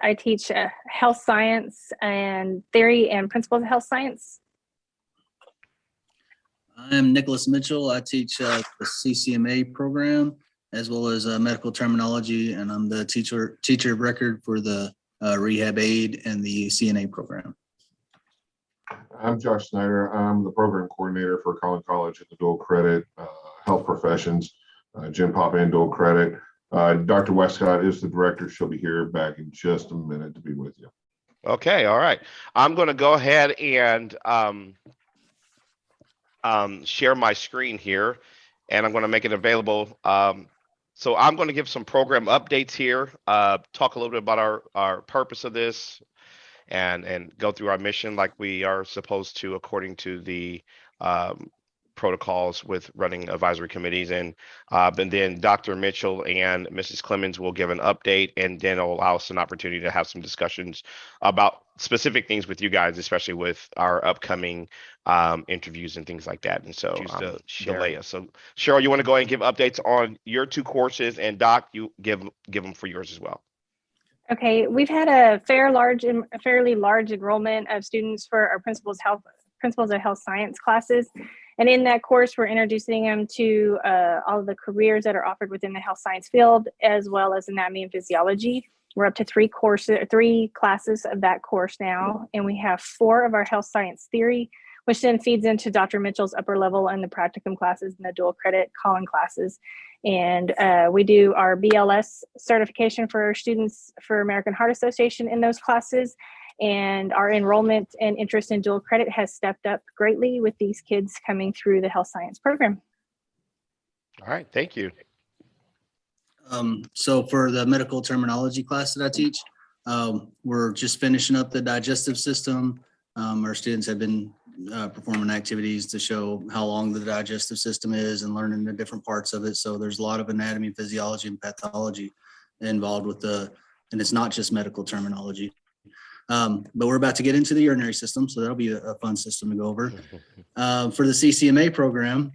I teach health science and theory and principles of health science. I'm Nicholas Mitchell. I teach the CCMA program as well as medical terminology, and I'm the teacher of record for the rehab aid and the CNA program. I'm Josh Snyder. I'm the program coordinator for Collin College in the dual credit health professions, Gen Pop and dual credit. Dr. Westcott is the director. She'll be here back in just a minute to be with you. Okay, all right. I'm going to go ahead and share my screen here, and I'm going to make it available. So I'm going to give some program updates here, talk a little bit about our purpose of this, and go through our mission like we are supposed to according to the protocols with running advisory committees. And then Dr. Mitchell and Mrs. Clemens will give an update, and then it'll allow us an opportunity to have some discussions about specific things with you guys, especially with our upcoming interviews and things like that. And so delay us. So Cheryl, you want to go ahead and give updates on your two courses, and Doc, you give them for yours as well. Okay, we've had a fairly large enrollment of students for our principles of health science classes. And in that course, we're introducing them to all of the careers that are offered within the health science field, as well as anatomy and physiology. We're up to three classes of that course now. And we have 4 of our health science theory, which then feeds into Dr. Mitchell's upper level and the practicum classes and the dual credit Collin classes. And we do our BLS certification for students for American Heart Association in those classes. And our enrollment and interest in dual credit has stepped up greatly with these kids coming through the health science program. All right, thank you. So for the medical terminology class that I teach, we're just finishing up the digestive system. Our students have been performing activities to show how long the digestive system is and learning the different parts of it. So there's a lot of anatomy, physiology, and pathology involved with and it's not just medical terminology. But we're about to get into the urinary system, so that'll be a fun system to go over. For the CCMA program,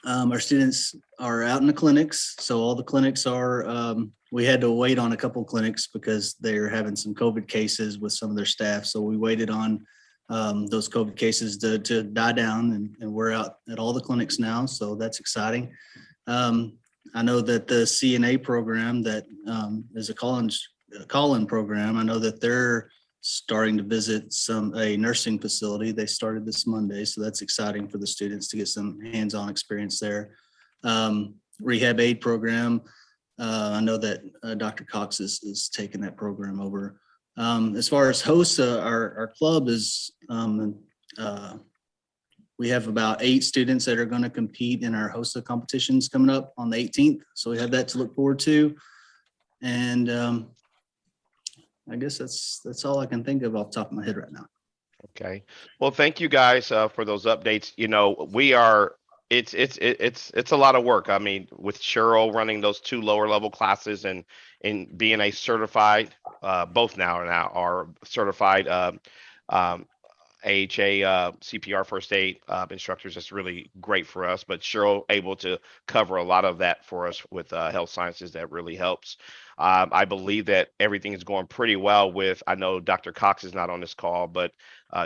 our students are out in the clinics. So all the clinics are, we had to wait on a couple clinics because they're having some COVID cases with some of their staff. So we waited on those COVID cases to die down, and we're out at all the clinics now. So that's exciting. I know that the CNA program that is a call-in program, I know that they're starting to visit a nursing facility. They started this Monday, so that's exciting for the students to get some hands-on experience there. Rehab aid program, I know that Dr. Cox is taking that program over. As far as HOSA, our club is, we have about 8 students that are going to compete in our HOSA competitions coming up on the 18th. So we have that to look forward to. And I guess that's all I can think of off the top of my head right now. Okay. Well, thank you guys for those updates. You know, it's a lot of work. I mean, with Cheryl running those 2 lower level classes and being a certified, both now are certified AHA CPR first aid instructors. That's really great for us. But Cheryl able to cover a lot of that for us with health sciences. That really helps. I believe that everything is going pretty well with, I know Dr. Cox is not on this call, but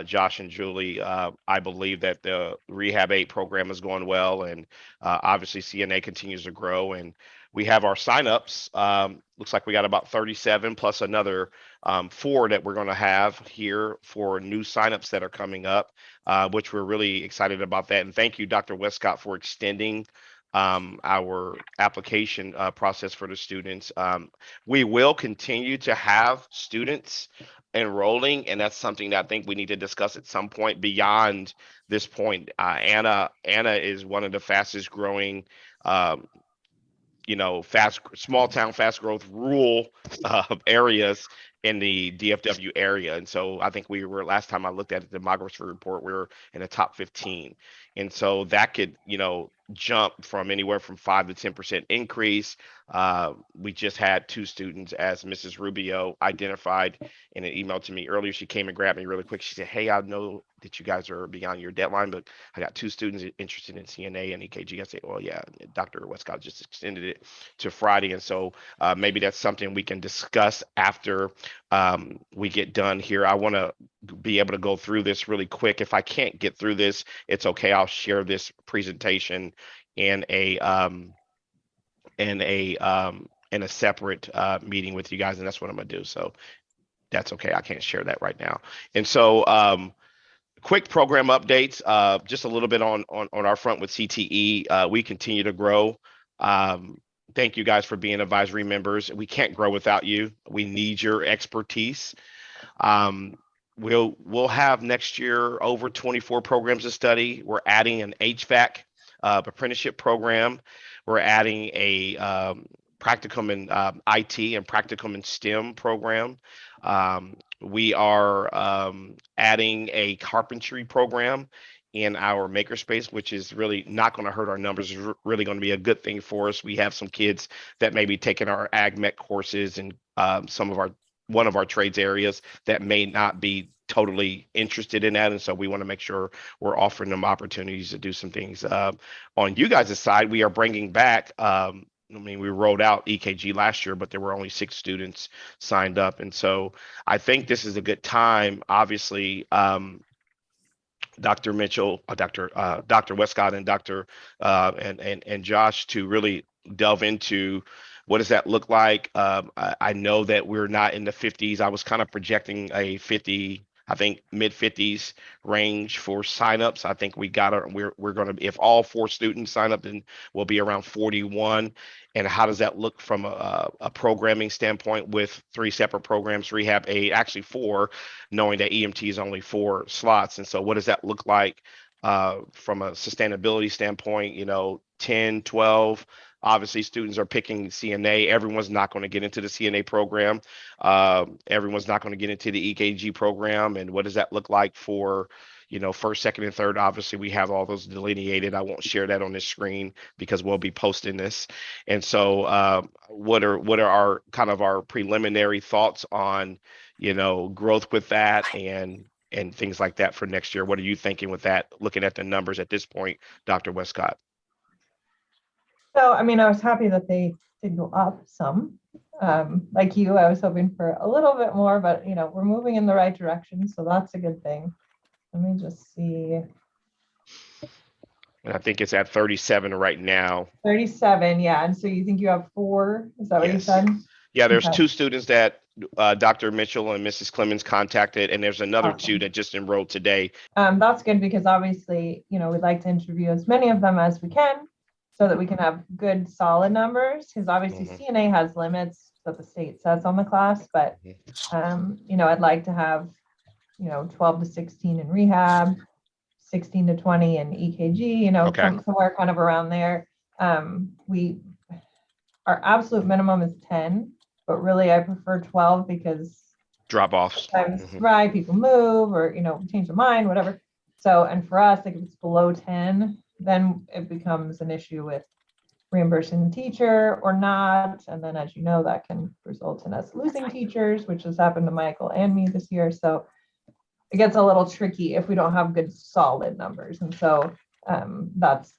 Josh and Julie, I believe that the Rehab 8 program is going well, and obviously CNA continues to grow, and we have our signups. Looks like we got about 37 plus another 4 that we're going to have here for new signups that are coming up, which we're really excited about that. And thank you, Dr. Westcott, for extending our application process for the students. We will continue to have students enrolling, and that's something that I think we need to discuss at some point beyond this point. Anna is one of the fastest growing small town, fast growth rural areas in the DFW area. And so I think we were, last time I looked at the demography report, we were in the top 15. And so that could, jump from anywhere from 5 to 10% increase. We just had 2 students, as Mrs. Rubio identified in an email to me earlier. She came and grabbed me really quick. She said, "Hey, I know that you guys are beyond your deadline, but I got 2 students interested in CNA and EKG." I said, "Well, yeah, Dr. Westcott just extended it to Friday." And so maybe that's something we can discuss after we get done here. I want to be able to go through this really quick. If I can't get through this, it's okay. I'll share this presentation in a separate meeting with you guys, and that's what I'm gonna do. So that's okay. I can't share that right now. And so quick program updates, just a little bit on our front with CTE. We continue to grow. Thank you guys for being advisory members. We can't grow without you. We need your expertise. We'll have next year over 24 programs to study. We're adding an HVAC apprenticeship program. We're adding a practicum in IT and practicum in STEM program. We are adding a carpentry program in our makerspace, which is really not going to hurt our numbers. It's really going to be a good thing for us. We have some kids that may be taking our ag mech courses and one of our trades areas that may not be totally interested in that. And so we want to make sure we're offering them opportunities to do some things. On you guys' side, we are bringing back, we rolled out EKG last year, but there were only 6 students signed up. And so I think this is a good time, obviously, Dr. Mitchell, Dr. Westcott and Dr. and Josh, to really delve into what does that look like. I know that we're not in the 50s. I was kind of projecting a 50, I think mid 50s range for signups. I think we're going to, if all 4 students sign up, then we'll be around 41. And how does that look from a programming standpoint with 3 separate programs, rehab 8, actually 4, knowing that EMT is only 4 slots. And so what does that look like from a sustainability standpoint, 10, 12, obviously students are picking CNA. Everyone's not going to get into the CNA program. Everyone's not going to get into the EKG program. And what does that look like for, first, second, and third? Obviously, we have all those delineated. I won't share that on this screen because we'll be posting this. And so what are our kind of our preliminary thoughts on, growth with that and things like that for next year? What are you thinking with that, looking at the numbers at this point, Dr. Westcott? So, I was happy that they did go up some. Like you, I was hoping for a little bit more, but we're moving in the right direction. So that's a good thing. Let me just see. And I think it's at 37 right now. 37, yeah. And so you think you have 4? Is that what you said? Yeah, there's Okay. 2 students that Dr. Mitchell and Mrs. Clemens contacted, and there's another 2 that just enrolled today. That's good because obviously, we'd like to interview as many of them as we can so that we can have good, solid numbers. Because obviously CNA has limits that the state sets on the class, but I'd like to have 12 to 16 in rehab, 16 to 20 in EKG, somewhere kind of around there. Our absolute minimum is 10, but really I prefer 12 because drop-offs. Right, people move or change their mind, whatever. So, and for us, like if it's below 10, then it becomes an issue with reimbursing the teacher or not. And then, as you know, that can result in us losing teachers, which has happened to Michael and me this year. So it gets a little tricky if we don't have good solid numbers. And so that's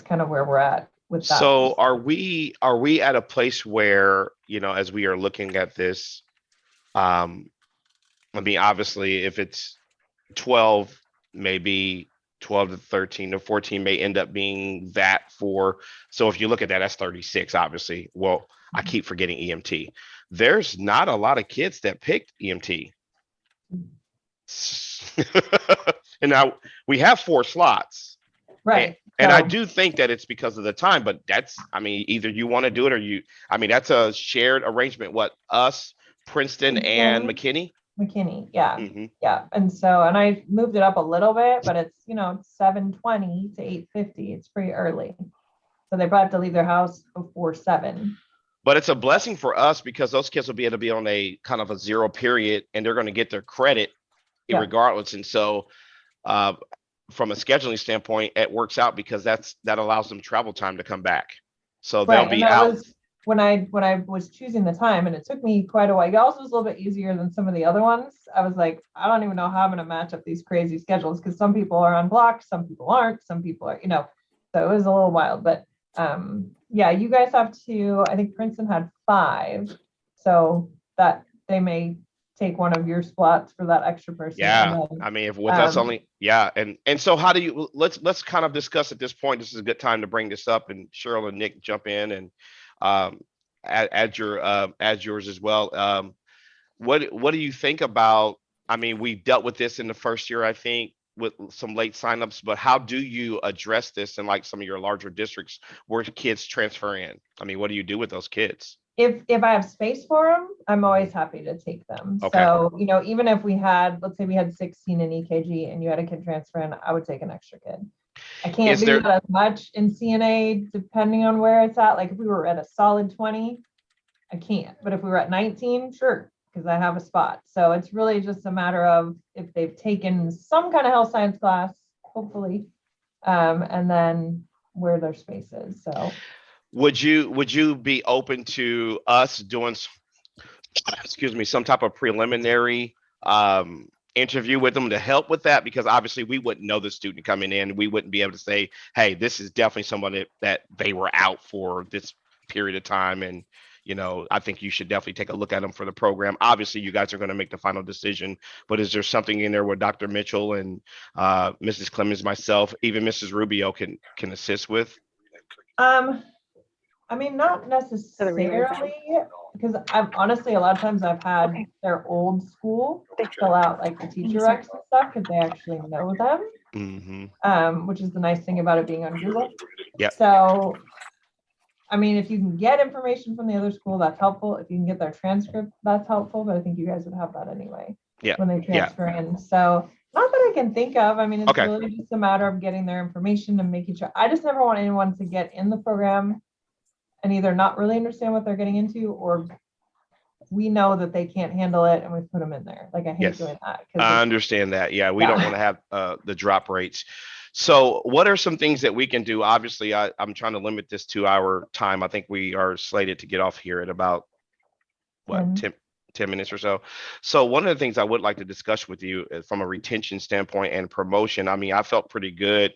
kind of where we're at with that. So are we at a place where, as we are looking at this, obviously if it's 12, maybe 12 to 13 to 14 may end up being that for, so if you look at that, that's 36, obviously. Well, I keep forgetting EMT. There's not a lot of kids that picked EMT. And now we have 4 slots. Right. And I do think that it's because of the time, but that's, either you want to do it or that's a shared arrangement. What, us, Princeton and McKinney? McKinney, yeah. Yeah. And so, and I moved it up a little bit, but it's, 7:20 to 8:50. It's pretty early. So they probably have to leave their house before 7. But it's a blessing for us because those kids will be able to be on a kind of a zero period and they're going to get their credit Yeah. regardless. And so uh, from a scheduling standpoint, it works out because that allows them travel time to come back. So they'll Right, and be that out. was when I was choosing the time, and it took me quite a while. Yours was a little bit easier than some of the other ones. I was like, I don't even know how I'm going to match up these crazy schedules because some people are on block, some people aren't, some people are, so it was a little wild. But yeah, you guys have to. I think Princeton had 5, so that they may take one of your spots for that extra person. Yeah, and then, I mean, if with us only, yeah, and so how do you let's kind of discuss at this point. This is a good time to bring this up, and Cheryl and Nick jump in and add yours as well. What do you think about? I mean, we dealt with this in the first year, I think, with some late signups, but how do you address this in like some of your larger districts where kids transfer in? I mean, what do you do with those kids? if I have space for them, I'm always happy to take them. Okay. So, even if we had, let's say we had 16 in EKG and you had a kid transfer in, I would take an extra kid. I can't Is do there- that as much in CNA, depending on where it's at. Like if we were at a solid 20, I can't. But if we were at 19, sure, because I have a spot. So it's really just a matter of if they've taken some kind of health science class, hopefully, and then where their space is. So Would you be open to us doing, excuse me, some type of preliminary interview with them to help with that? Because obviously we wouldn't know the student coming in. We wouldn't be able to say, hey, this is definitely someone that they were out for this period of time. And, I think you should definitely take a look at them for the program. Obviously, you guys are going to make the final decision, but is there something in there where Dr. Mitchell and Mrs. Clemens, myself, even Mrs. Rubio can assist with? I mean, not necessarily, because I've honestly, a lot of times I've had their old school fill out like the teacher recs and stuff because they actually know them, which is the nice thing about it being on Google. Yeah. So, I mean, if you can get information from the other school, that's helpful. If you can get their transcript, that's helpful. But I think you guys would have that anyway. Yeah. When they transfer in. So, not that I can think of. I mean, it's really just a matter of getting their information and making sure. I just never want anyone to get in the program and either not really understand what they're getting into, or we know that they can't handle it and we put them in there. Like I hate doing that. I understand that. Yeah, we don't want to have the drop rates. So what are some things that we can do? Obviously, I'm trying to limit this to our time. I think we are slated to get off here at about, 10 minutes or so. So one of the things I would like to discuss with you is from a retention standpoint and promotion. I mean, I felt pretty good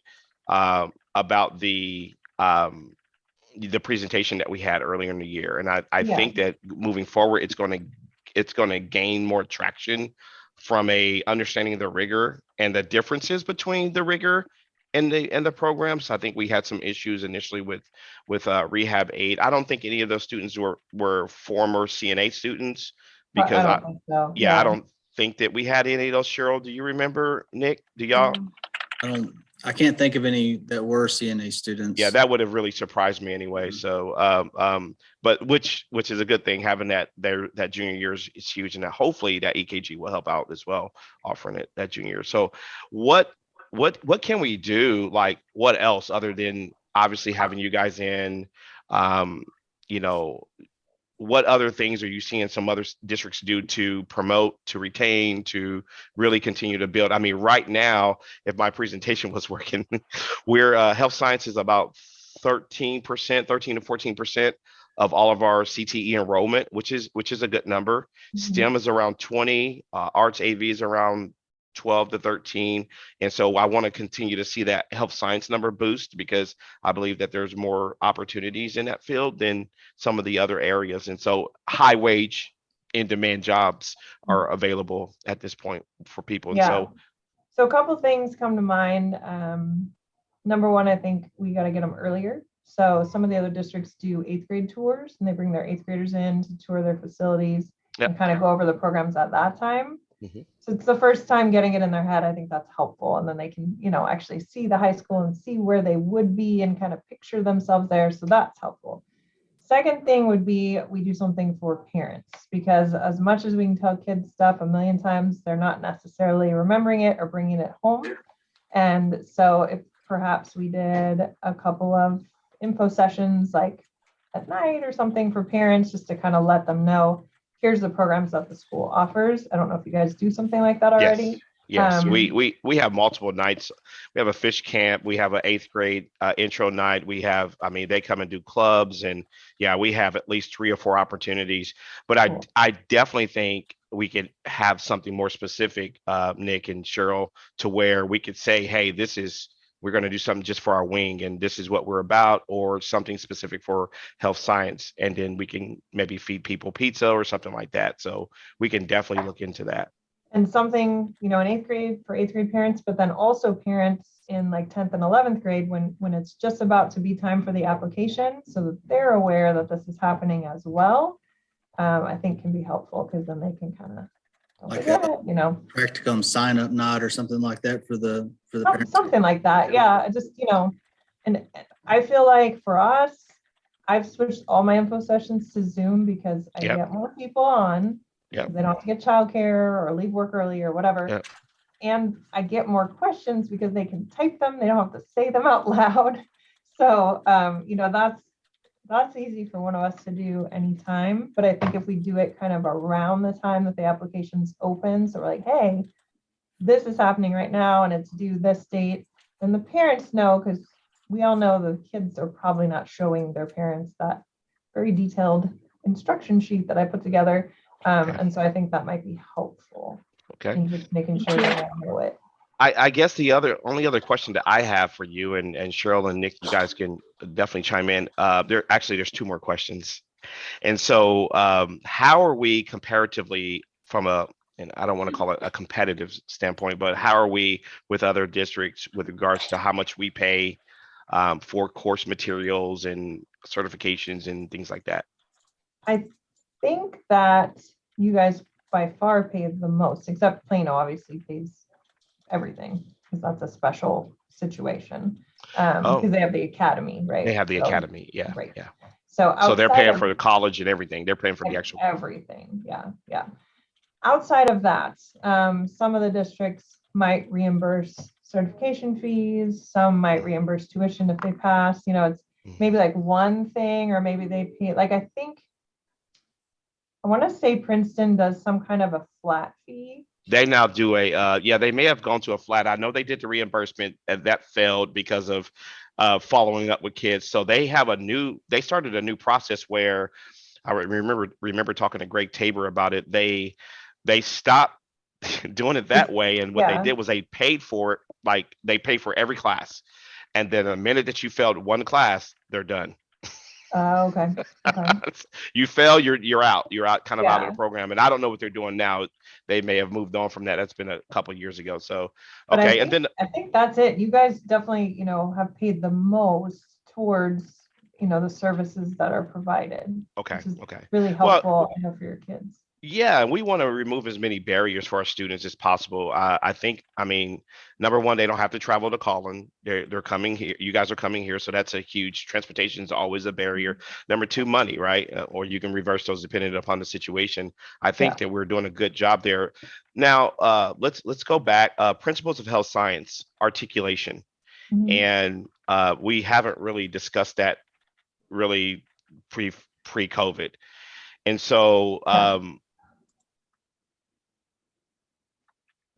about the presentation that we had earlier in the year. And I think that moving forward, it's going to gain more traction from a understanding of the rigor and the differences between the rigor and the programs. I think we had some issues initially with Rehab 8. I don't think any of those students were former CNA students because I don't think so. I don't think that we had any of those. Cheryl, do you remember? Nick, do y'all? I can't think of any that were CNA students. Yeah, that would have really surprised me anyway. So, but which is a good thing, having that junior year is huge, and that hopefully that EKG will help out as well, offering it that junior year. So, what can we do? Like, what else other than obviously having you guys in? What other things are you seeing some other districts do to promote, to retain, to really continue to build? I mean, right now, if my presentation was working, we're health science is about 13% to 14% of all of our CTE enrollment, which is a good number. STEM is around 20, arts AV is around 12 to 13. And so I want to continue to see that health science number boost because I believe that there's more opportunities in that field than some of the other areas. And so high wage in demand jobs are available at this point for people. And so a couple of things come to mind. Number one, I think we got to get them earlier. So some of the other districts do 8th grade tours and they bring their 8th graders in to tour their facilities and kind of go over the programs at that time. So it's the first time getting it in their head. I think that's helpful. And then they can, actually see the high school and see where they would be and kind of picture themselves there. So that's helpful. Second thing would be we do something for parents, because as much as we can tell kids stuff a million times, they're not necessarily remembering it or bringing it home. And so if perhaps we did a couple of info sessions, like at night or something for parents, just to kind of let them know, here's the programs that the school offers. I don't know if you guys do something like that already. Yes, Um, we have multiple nights. We have a fish camp. We have an 8th grade intro night. We have, I mean, they come and do clubs, and yeah, we have at least 3 or 4 opportunities. But Cool. I definitely think we could have something more specific, Nick and Cheryl, to where we could say, hey, we're going to do something just for our wing, and this is what we're about, or something specific for health science, and then we can maybe feed people pizza or something like that. So we can definitely look into that. And something, in 8th grade for 8th grade parents, but then also parents in like 10th and 11th grade when it's just about to be time for the application, so that they're aware that this is happening as well, I think can be helpful, because then they can kind of, Like practicum sign up night or something like that for the parents. something like that. Yeah, just, and I feel like for us, I've switched all my info sessions to Zoom because I Yep. get more people on. Yep. They don't have to get childcare or leave work early or whatever. Yep. And I get more questions because they can type them. They don't have to say them out loud. So, that's easy for one of us to do anytime. But I think if we do it kind of around the time that the application's open, so we're like, hey, this is happening right now and it's due this date, then the parents know, because we all know the kids are probably not showing their parents that very detailed instruction sheet that I put together. And so I think that might be helpful. Okay. In just making sure that I know it. I guess the only other question that I have for you and Cheryl and Nick, you guys can definitely chime in. There's 2 more questions. And so how are we comparatively and I don't want to call it a competitive standpoint, but how are we with other districts with regards to how much we pay for course materials and certifications and things like that? I think that you guys by far pay the most, except Plano obviously pays everything, because that's a special situation. Because they have the academy, right? They have the So, academy. Yeah. right. Yeah. So they're outside paying of for the college and everything. They're paying for the actual. everything. Yeah. Outside of that, some of the districts might reimburse certification fees. Some might reimburse tuition if they pass. It's maybe like one thing, or maybe they pay, like, I want to say Princeton does some kind of a flat fee. They now do they may have gone to a flat. I know they did the reimbursement and that failed because of following up with kids. So they started a new process where I remember talking to Greg Tabor about it. They stopped doing it that way. And what they did was they paid for it. Like they pay for every class. And then the minute that you failed one class, they're done. Okay. You fail, you're out. You're out, kind of out of the program. And I don't know what they're doing now. They may have moved on from that. That's been a couple of years ago. So, okay. I think that's it. You guys definitely, have paid the most towards, the services that are provided. Okay. Really helpful, for your kids. Yeah, we want to remove as many barriers for our students as possible. I think, number one, they don't have to travel to Collin. They're coming here. You guys are coming here, so that's a huge. Transportation is always a barrier. Number 2, money, right? Or you can reverse those depending upon the situation. I think that we're doing a good job there. Now, let's go back. Principles of health science, articulation, and we haven't really discussed that really pre-COVID, and so.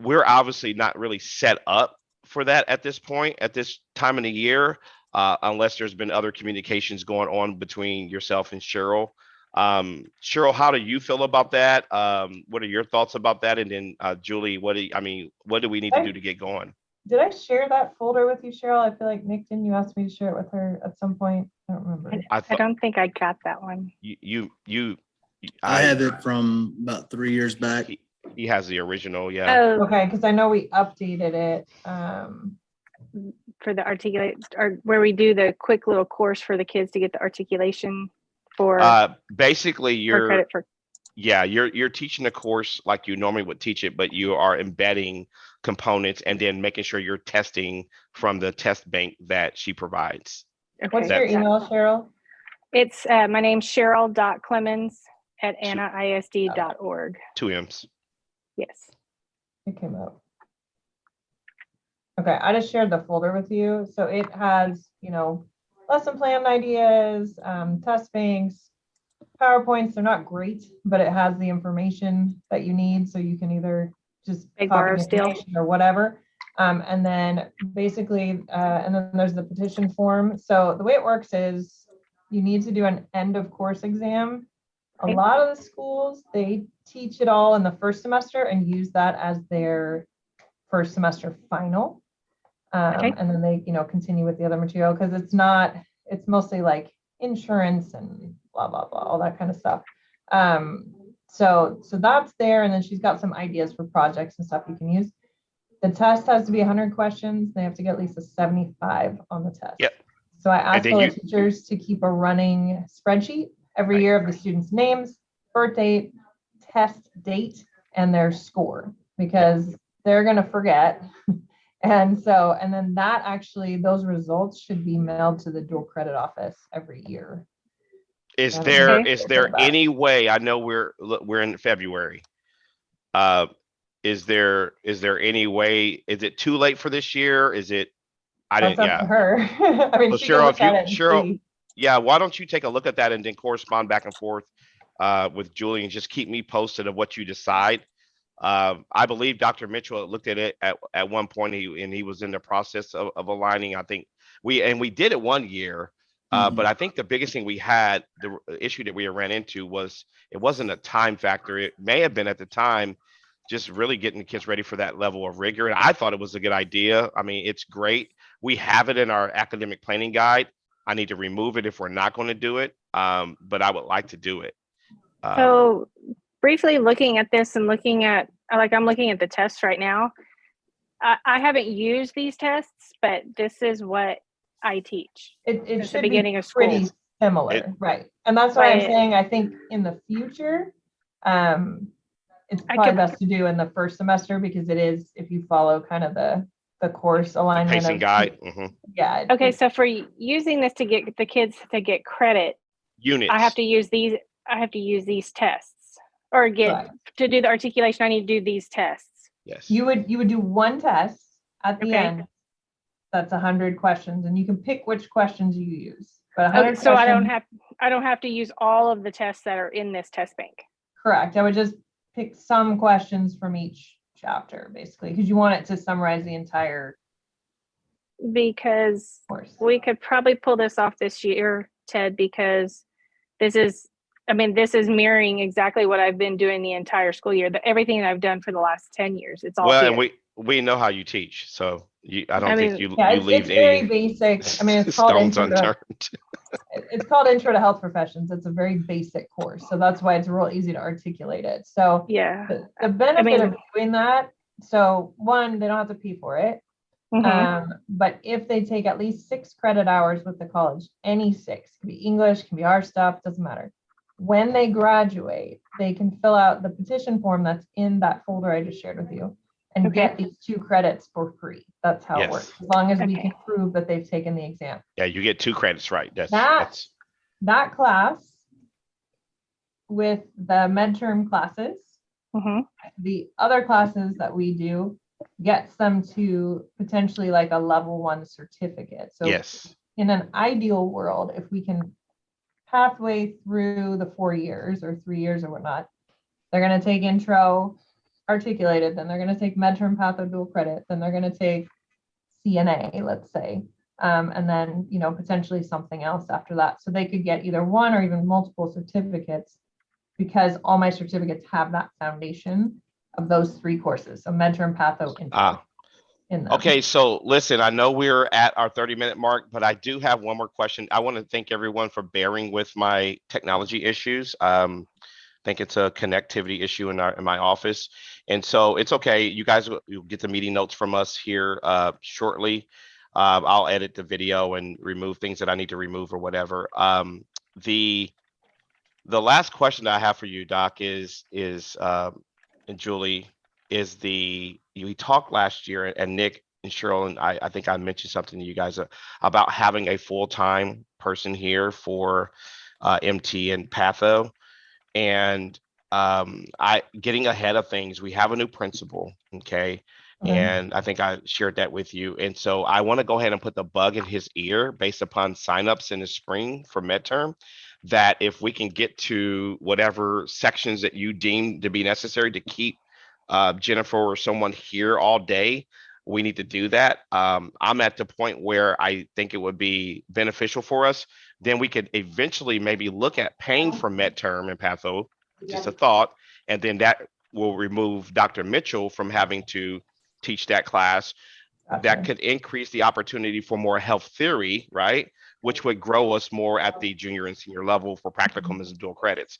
We're obviously not really set up for that at this point, at this time of the year, unless there's been other communications going on between yourself and Cheryl. Cheryl, how do you feel about that? What are your thoughts about that? And then Julie, what do we need to do to get going? Did I share that folder with you, Cheryl? I feel like Nick, didn't you ask me to share it with her at some point? I don't remember. I don't think I got that one. I have it from about 3 years back. He has the original, yeah. Oh, Okay, because I know we updated it. For the articulate, or where we do the quick little course for the kids to get the articulation for basically for credit for. Yeah, you're teaching the course like you normally would teach it, but you are embedding components and then making sure you're testing from the test bank that she provides. Okay. What's your email, Cheryl? It's my name's Cheryl.Clemens@annaisd.org. 2 M's. Yes. It came up. Okay, I just shared the folder with you. So it has, lesson plan ideas, test banks, PowerPoints. They're not great, but it has the information that you need. So you can either just Big copy bar the of steel. information or whatever. And then basically, and then there's the petition form. So the way it works is you need to do an end of course exam. A Okay. lot of the schools, they teach it all in the first semester and use that as their first semester final. Okay. And then they, continue with the other material because it's mostly like insurance and blah, blah, blah, all that kind of stuff. So that's there. And then she's got some ideas for projects and stuff you can use. The test has to be 100 questions. They have to get at least a 75 on the test. Yep. So I asked then all the you- teachers to keep a running spreadsheet every year of the students' names, birth date, test date, and their score, because they're going to forget. And then those results should be mailed to the dual credit office every year. Is Yeah, there okay. is there any way, I know we're in February. Is there any way, is it too late for this year? Is it, That's up to her. I mean, So she can Cheryl, look if you- at it and Cheryl- see. Yeah, why don't you take a look at that and then correspond back and forth with Julie and just keep me posted of what you decide. I believe Dr. Mitchell looked at it at one point, he was in the process of aligning. I think we did it one year, but I think the biggest thing we had, the issue that we ran into was it wasn't a time factor. It may have been at the time just really getting the kids ready for that level of rigor. And I thought it was a good idea. I mean, it's great. We have it in our academic planning guide. I need to remove it if we're not going to do it, but I would like to do it. So briefly looking at this and looking at, I'm looking at the tests right now. I haven't used these tests, but this is what I teach. It at the should beginning be of school. pretty similar, right? And that's why I'm But- saying I think in the future, it's I probably could- best to do in the first semester because it is, if you follow kind of the course alignment. Pacing of- guide, Yeah. Okay, so for using this to get the kids to get credit, units. I have to use these tests or Right. to do the articulation. I need to do these tests. Yes. You would do one test at the Okay. end. That's 100 questions, and you can pick which questions you use. But Okay, 100 so questions, I don't have to use all of the tests that are in this test bank. correct. I would just pick some questions from each chapter, basically, because you want it to summarize the entire Because course. we could probably pull this off this year, Ted, because this is mirroring exactly what I've been doing the entire school year. Everything that I've done for the last 10 years. It's all Well, here. and we know how you teach, so I don't I think mean, you Yeah, you it's leave very any basic. I mean, it's called stones intro to, unturned. it's called Intro to Health Professions. It's a very basic course, so that's why it's real easy to articulate it. So Yeah. the benefit of mean- doing that, so one, they don't have to pay for it. Mhm. But if they take at least 6 credit hours with the college, any 6, can be English, can be our stuff, doesn't matter. When they graduate, they can fill out the petition form that's in that folder I just shared with you and Okay. get these 2 credits for free. That's how it Yes. works, as long as we Okay. can prove that they've taken the exam. Yeah, you get 2 credits, right? That class with the midterm classes, Mhm. the other classes that we do gets them to potentially like a level 1 certificate. So yes. in an ideal world, if we can pathway through the 4 years or 3 years or whatnot, they're going to take intro articulated, then they're going to take midterm patho dual credit, then they're going to take CNA, let's say, and then, potentially something else after that. So they could get either one or even multiple certificates because all my certificates have that foundation of those 3 courses. So midterm patho intro in them. Okay, so listen, I know we're at our 30-minute mark, but I do have one more question. I want to thank everyone for bearing with my technology issues. I think it's a connectivity issue in my office. And so it's okay. You guys will get the meeting notes from us here shortly. I'll edit the video and remove things that I need to remove or whatever. The last question that I have for you, Doc, is and Julie, is we talked last year, and Nick and Cheryl and I think I mentioned something to you guys about having a full-time person here for MT and Patho. And I getting ahead of things, we have a new principal, okay? And I think I shared that with you. And so I want to go ahead and put the bug in his ear based upon signups in the spring for midterm, that if we can get to whatever sections that you deem to be necessary to keep Jennifer or someone here all day, we need to do that. I'm at the point where I think it would be beneficial for us. Then we could eventually maybe look at paying for midterm and patho, just a thought. And then that will remove Dr. Mitchell from having to teach that class. That could increase the opportunity for more health theory, right? Which would grow us more at the junior and senior level for practicum and dual credits.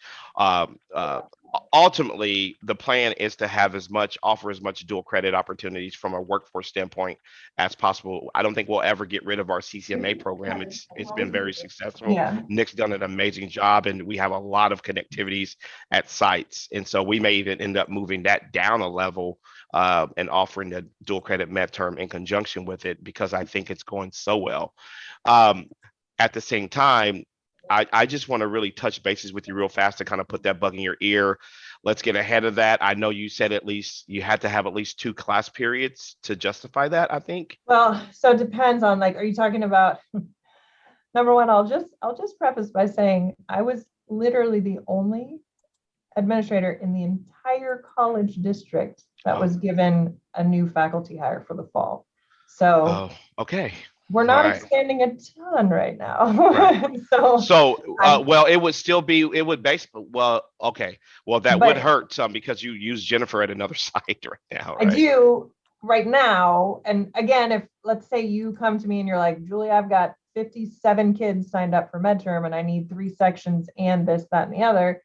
Ultimately, the plan is to have offer as much dual credit opportunities from a workforce standpoint as possible. I don't think we'll ever get rid of our CCMA program. It's been very successful. Yeah. Nick's done an amazing job, and we have a lot of connectivities at sites. And so we may even end up moving that down a level and offering the dual credit midterm in conjunction with it, because I think it's going so well. At the same time, I just want to really touch bases with you real fast to kind of put that bug in your ear. Let's get ahead of that. I know you said at least you had to have at least 2 class periods to justify that, I think. Well, so it depends on, like, are you talking about, number one, I'll just preface by saying I was literally the only administrator in the entire college district that was given a new faculty hire for the fall. So okay. We're not expanding a ton right now. Right. Well, it would still be, it would basically, okay. Well, that would hurt some because you use Jennifer at another site right now. Right? I do right now. And again, if let's say you come to me and you're like, Julie, I've got 57 kids signed up for midterm and I need 3 sections and this, that, and the other,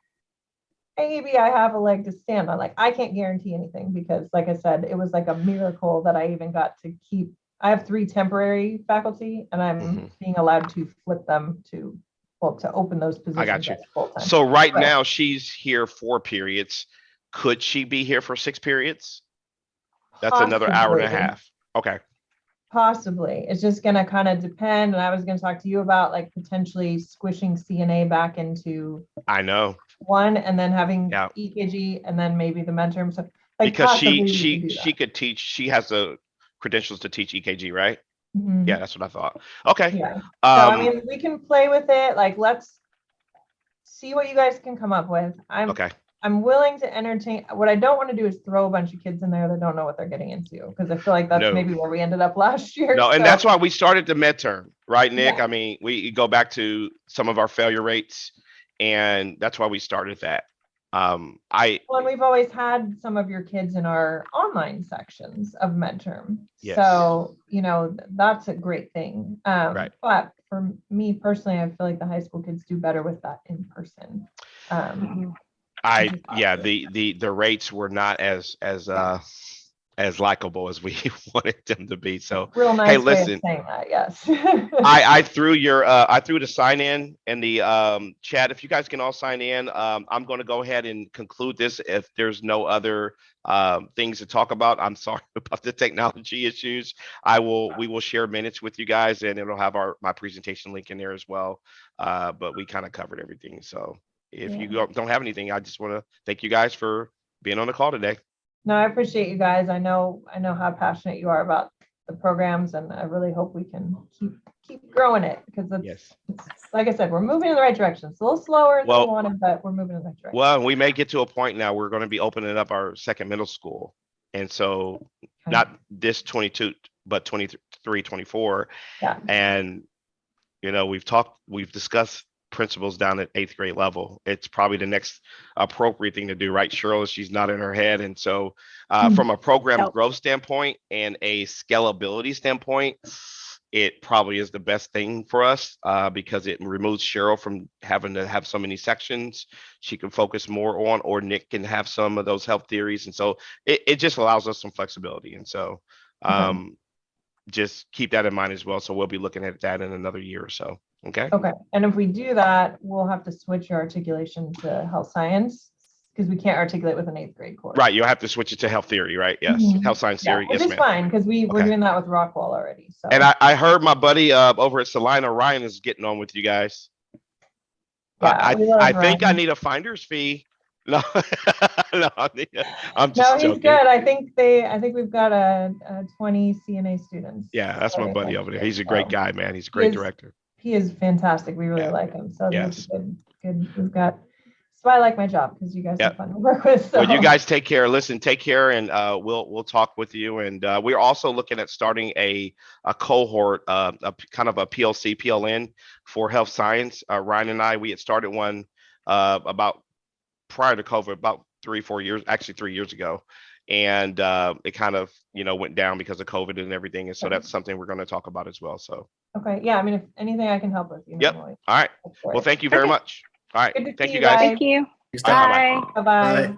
maybe I have a leg to stand on. Like, I can't guarantee anything because, like I said, it was like a miracle that I even got to keep. I have 3 temporary faculty and I'm being allowed to flip them to open those positions. I got you. Full-time. So now she's here 4 periods. Could she be here for 6 periods? That's another hour and a half. Okay. Possibly. It's just going to kind of depend. And I was going to talk to you about like potentially squishing CNA back into one and then having EKG and then maybe the midterm. So like, because she could teach, she has the credentials to teach EKG, right? Mm-hmm. Yeah, that's what I thought. Okay. Yeah. So I mean, we can play with it. Like, let's see what you guys can come up with. I'm willing to entertain. What I don't want to do is throw a bunch of kids in there that don't know what they're getting into, because I feel like that's maybe where we ended up last year. No, and that's why we started the midterm, right, Nick? Yeah. I mean, we go back to some of our failure rates, and that's why we started that. And we've always had some of your kids in our online sections of midterm. Yes. So, that's a great thing. Right. But for me personally, I feel like the high school kids do better with that in person. The rates were not as likable as we wanted them to be. So real nice. Hey, listen, way of saying that, yes. I threw the sign in the chat. If you guys can all sign in, I'm going to go ahead and conclude this. If there's no other things to talk about, I'm sorry about the technology issues. We will share minutes with you guys, and it'll have my presentation link in there as well. But we kind of covered everything. So if you don't have anything, I just want to thank you guys for being on the call today. No, I appreciate you guys. I know how passionate you are about the programs, and I really hope we can keep growing it, because it's like I said, we're moving in the right direction. It's a little slower than we wanted, but we're moving in the right direction. Well, we may get to a point now we're going to be opening up our second middle school, and so not this 22, but 23, 24. Yeah. And we've discussed principals down at 8th grade level. It's probably the next appropriate thing to do, right, Cheryl? She's nodding her head. And so from a program growth standpoint and a scalability standpoint, it probably is the best thing for us because it removes Cheryl from having to have so many sections. She can focus more on, or Nick can have some of those health theories. And so it just allows us some flexibility. And so just keep that in mind as well. So we'll be looking at that in another year or so. Okay. And if we do that, we'll have to switch your articulation to health science, because we can't articulate with an 8th grade course. Right. You'll have to switch it to health theory, right? Yes. Mm-hmm. Health science theory. Which is fine, because we're doing that with Rockwall already. So. And I heard my buddy over at Salina, Ryan, is getting on with you guys. Yeah, I think I need a finder's fee No, no, I'm No, just he's joking. good. I think we've got a 20 CNA students. Yeah, that's my starting buddy next over there. year, He's a great so guy, man. He's a he great is- director. He is fantastic. We really Yeah. like him. So Yes. this is good. We've got, that's why I like my job, because you guys Yeah. are fun to work with. So Well, you guys take care. Listen, take care, and we'll talk with you. And we're also looking at starting a cohort, kind of a PLC PLN for health science. Ryan and I, we had started one about prior to COVID, about 3 years ago, and it kind of went down because of COVID and everything. And so that's something we're going to talk about as well. So Okay, yeah, I mean, if anything I can help with, Yep. I'm always all right. up for Well, it. thank you very Okay. much. All right. Good to Thank see you you guys. guys. Thank you. Thanks, All Tom. right, bye-bye. Bye. Bye-bye. Bye.